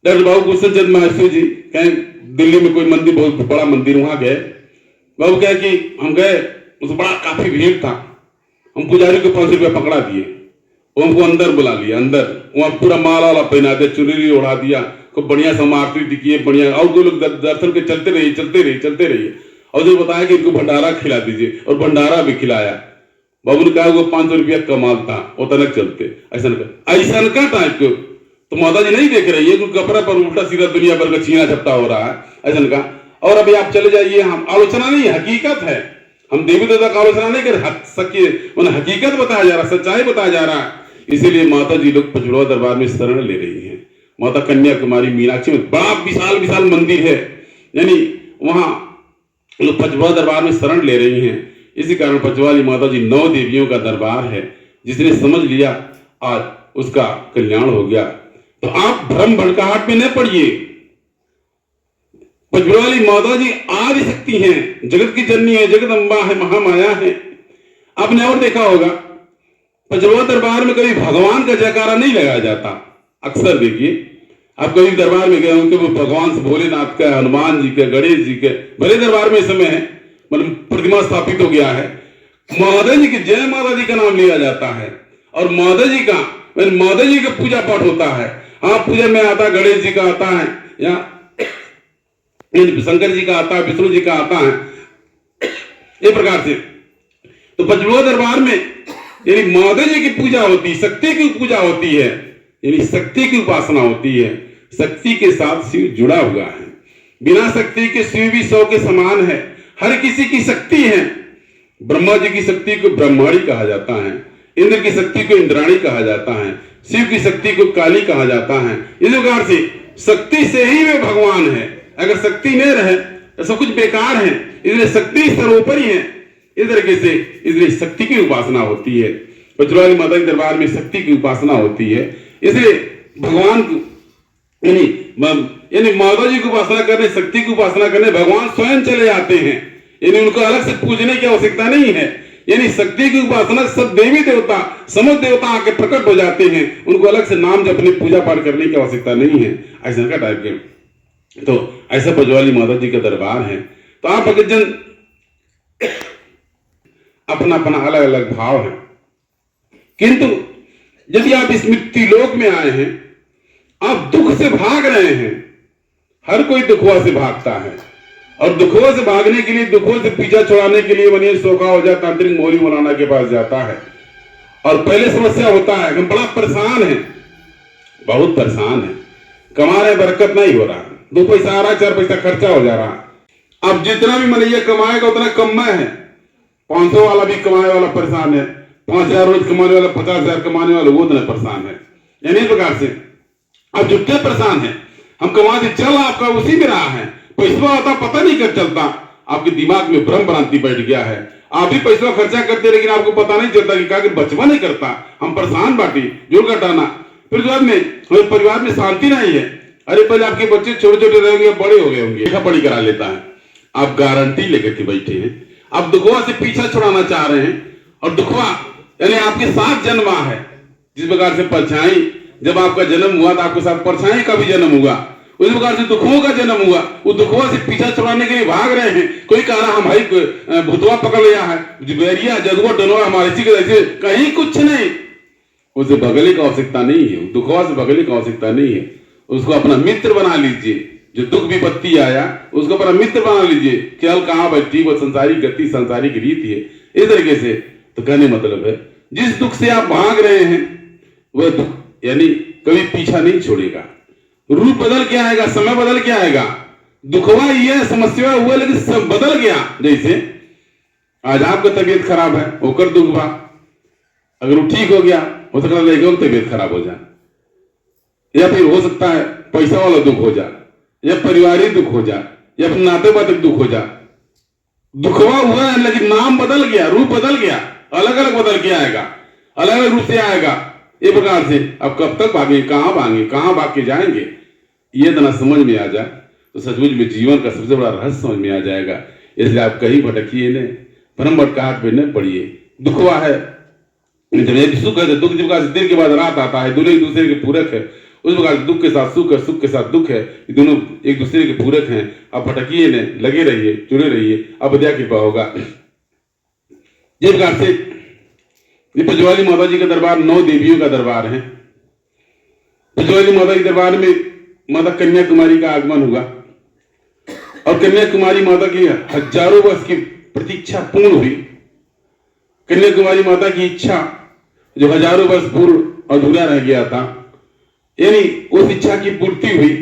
Doctor बाबू भूषण चंद्र महर्षि जी कहें दिल्ली में कोई मंदिर, बहुत बड़ा मंदिर, वहां गए। बाबू कहे कि हम गए, उस बड़ा काफी भीड़ था, हम पुजारी को 5 रुपया पकड़ा दिए, वो हमको अंदर बुला लिया, अंदर वहां पूरा माला वाला पहना दिया, चुनरी ओढ़ा दिया, खूब बढ़िया समारती किए, बढ़िया। और दो लोग दर्शन के चलते रहिए और जो बताया कि इनको भंडारा खिला दीजिए, और भंडारा भी खिलाया। बाबू ने कहा वो 500 रुपया कमाल था, वो तनक चलते ऐसा का टाइप को। तो माता जी नहीं देख रही है, कपड़ा पर उल्टा सीधा दुनिया भर का छीना झपटा हो रहा है, ऐसा का। और अभी आप चले जाइए, हम आलोचना नहीं, हकीकत है, हम देवी देवता का आलोचना नहीं कर सके, हकीकत बताया जा रहा, सच्चाई बताया जा रहा है। इसीलिए माता जी लोग पचड़ुआ दरबार में शरण ले रही हैं। माता कन्याकुमारी मीनाक्षी में बड़ा विशाल विशाल मंदिर है, यानी वहां लोग पचड़ुआ दरबार में शरण ले रही हैं। इसी कारण पचवाली माता जी 9 देवियों का दरबार है। जिसने समझ लिया आज उसका कल्याण हो गया। तो आप भ्रम भड़काहट में न पड़िए। पचवाली माता जी आदि शक्ति हैं, जगत की जननी है, जगदम्बा है, महामाया है। आपने और देखा होगा पचड़ुआ दरबार में कभी भगवान का जयकारा नहीं लगाया जाता। अक्सर देखिए आप कभी दरबार में गए होंगे, भगवान से भोलेनाथ का, हनुमान जी का, गणेश जी के, भले दरबार में समय है, मतलब प्रतिमा स्थापित हो गया है, माता जी की जय माता जी का नाम लिया जाता है और माता जी का पूजा पाठ होता है। हाँ, पूजा में आता है, गणेश जी का आता है, या शंकर जी का आता है, विष्णु जी का आता है, इस प्रकार से। तो पचड़ुआ दरबार में यानी माता जी की पूजा होती है, शक्ति की पूजा होती है, यानी शक्ति की उपासना होती है। शक्ति के साथ शिव जुड़ा हुआ है। बिना शक्ति के शिव भी 100 के समान है। हर किसी की शक्ति है। ब्रह्मा जी की शक्ति को ब्रह्माणी कहा जाता है, इंद्र की शक्ति को इंद्राणी कहा जाता है, शिव की शक्ति को काली कहा जाता है। इस प्रकार से शक्ति से ही वे भगवान है। अगर शक्ति नहीं रहे तो सब कुछ बेकार है। इसलिए शक्ति सर्वोपरि है। इस तरीके से इसलिए शक्ति की उपासना होती है। पचड़ुआ माता के दरबार में शक्ति की उपासना होती है। इसलिए भगवान यानी माता जी की उपासना करने, शक्ति की उपासना करने भगवान स्वयं चले आते हैं। यानी उनको अलग से पूजने की आवश्यकता नहीं है। यानी शक्ति की उपासना सब देवी देवता, समस्त देवता आके प्रकट हो जाते हैं। उनको अलग से नाम जपने, पूजा पाठ करने की आवश्यकता नहीं है। ऐसा का टाइप के तो ऐसा पचवाली माता जी का दरबार है। तो आप अगर जन अपना अपना अलग अलग भाव है, किंतु यदि आप इस मृत्यु लोक में आए हैं, आप दुख से भाग रहे हैं। हर कोई दुखों से भागता है और दुखों से भागने के लिए, दुखों से पीछा छुड़ाने के लिए बनिए सोखा हो जाए तांत्रिक मोहरी मौलाना के पास जाता है। और पहले समस्या होता है हम बड़ा परेशान है, बहुत परेशान है, कमा रहे बरकत नहीं हो रहा, 2 पैसा आ रहा, 4 पैसा खर्चा हो जा रहा। अब जितना भी मनैया कमाएगा उतना कम में है। 500 वाला भी कमाने वाला परेशान है, 5000 रोज कमाने वाला, 50,000 कमाने वाला वो उतना परेशान है। यानी इस प्रकार से आप जितने परेशान है, हम कमाते चल आपका उसी में रहा है, पैसा आता पता नहीं कर चलता। आपके दिमाग में भ्रम भ्रांति बैठ गया है। आप भी पैसा खर्चा करते लेकिन आपको पता नहीं चलता कि क्या बचवा नहीं करता। हम परेशान बाटी जोर घटाना, फिर बाद में हमारे परिवार में शांति नहीं है। अरे पहले आपके बच्चे छोटे छोटे रह गए, बड़े हो गए होंगे, लिखा पढ़ी करा लेता है। आप गारंटी लेकर के बैठे हैं, आप दुखवा से पीछा छुड़ाना चाह रहे हैं। और दुखवा यानी आपके साथ जन्मा है। जिस प्रकार से परछाई, जब आपका जन्म हुआ तो आपके साथ परछाई का भी जन्म हुआ, उस प्रकार से दुखों का जन्म हुआ। वो दुखों से पीछा छुड़ाने के लिए भाग रहे हैं। कोई कह रहा हम भाई भूतवा पकड़ लिया है, जुबेरिया जदुआ डनवा हमारे सी के, कहीं कुछ नहीं। उसे भगले की आवश्यकता नहीं है, दुखवा से भगले की आवश्यकता नहीं है। उसको अपना मित्र बना लीजिए। जो दुख विपत्ति आया उसको अपना मित्र बना लीजिए। चल कहाँ बैठी, वो संसारी गति, संसारिक रीति है। इस तरीके से तो कहने मतलब है जिस दुख से आप भाग रहे हैं वह दुख यानी कभी पीछा नहीं छोड़ेगा। रूप बदल के आएगा, समय बदल के आएगा। दुखवा ये समस्या हुआ लेकिन सब बदल गया। जैसे आज आपका तबीयत खराब है, होकर दुख बा, अगर वो ठीक हो गया हो सकता है तबीयत खराब हो जाए, या फिर हो सकता है पैसा वाला दुख हो जाए, या पारिवारिक दुख हो जाए, या फिर नाते बाते दुख हो जाए। दुखवा हुआ है लेकिन नाम बदल गया, रूप बदल गया, अलग अलग बदल के आएगा, अलग अलग रूप से आएगा। इस प्रकार से अब कब तक भागे, कहां भाग के जाएंगे, ये तना समझ में आ जाए तो सचमुच में जीवन का सबसे बड़ा रहस्य समझ में आ जाएगा। इसलिए आप कहीं भटकिए नहीं, भ्रम भटकाहट पे न पड़िए। दुखवा है, जब सुख है, दुख जब दिन के बाद रात आता है, दोनों एक दूसरे के पूरक है। उस प्रकार दुख के साथ सुख और सुख के साथ दुख है, ये दोनों एक दूसरे के पूरक हैं। आप भटकिए ने, लगे रहिए, जुड़े रहिए, अब दया कृपा होगा। जिस प्रकार से ये पचवाली माता जी का दरबार 9 देवियों का दरबार है। पचवाली माता के दरबार में माता कन्याकुमारी का आगमन हुआ और कन्याकुमारी माता की हजारों वर्ष की प्रतीक्षा पूर्ण हुई। कन्याकुमारी माता की इच्छा जो हजारों वर्ष पूर्व अधूरा रह गया था, यानी उस इच्छा की पूर्ति हुई।